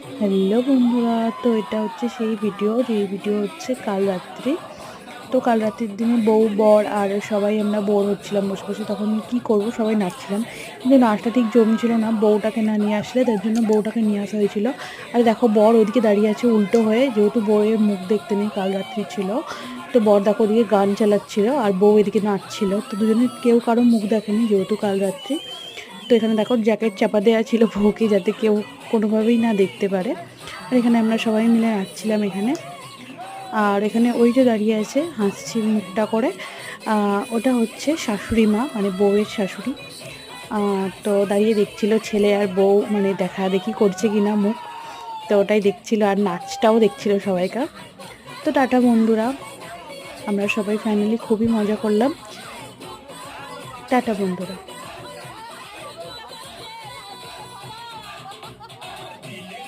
Hello বন্ধুরা, তো এটা হচ্ছে সেই ভিডিও যেই ভিডিও হচ্ছে কাল রাত্রি। তো কাল রাত্রির দিনে বউ বর আর সবাই আমরা বোর হচ্ছিলাম বসে বসে, তখন কি করব সবাই নাচছিলাম, কিন্তু নাচটা ঠিক জমছিল না। বউটাকে না নিয়ে আসলে তার জন্য বউটাকে নিয়ে আসা হয়েছিল। আর দেখো বর ওদিকে দাঁড়িয়ে আছে উল্টো হয়ে, যেহেতু বউয়ের মুখ দেখতে নেই, কাল রাত্রি ছিল। তো বর দেখো ওদিকে গান চালাচ্ছিল আর বউ এদিকে নাচছিল। তো দুজনে কেউ কারো মুখ দেখেনি যেহেতু কাল রাত্রি। তো এখানে দেখো জ্যাকেট চাপা দেওয়া ছিল বউকে, যাতে কেউ কোনোভাবেই না দেখতে পারে। আর এখানে আমরা সবাই মিলে নাচছিলাম এখানে। আর এখানে ওই যে দাঁড়িয়ে আছে হাসছি মুখটা করে, ওটা হচ্ছে শাশুড়ি মা, মানে বউয়ের শাশুড়ি। তো দাঁড়িয়ে দেখছিল ছেলে আর বউ মানে দেখা দেখি করছে কিনা মুখ। তো ওটাই দেখছিল আর নাচটাও দেখছিল সবাইকার। তো টাটা বন্ধুরা, আমরা সবাই ফাইনালি খুবই মজা করলাম। টাটা বন্ধুরা।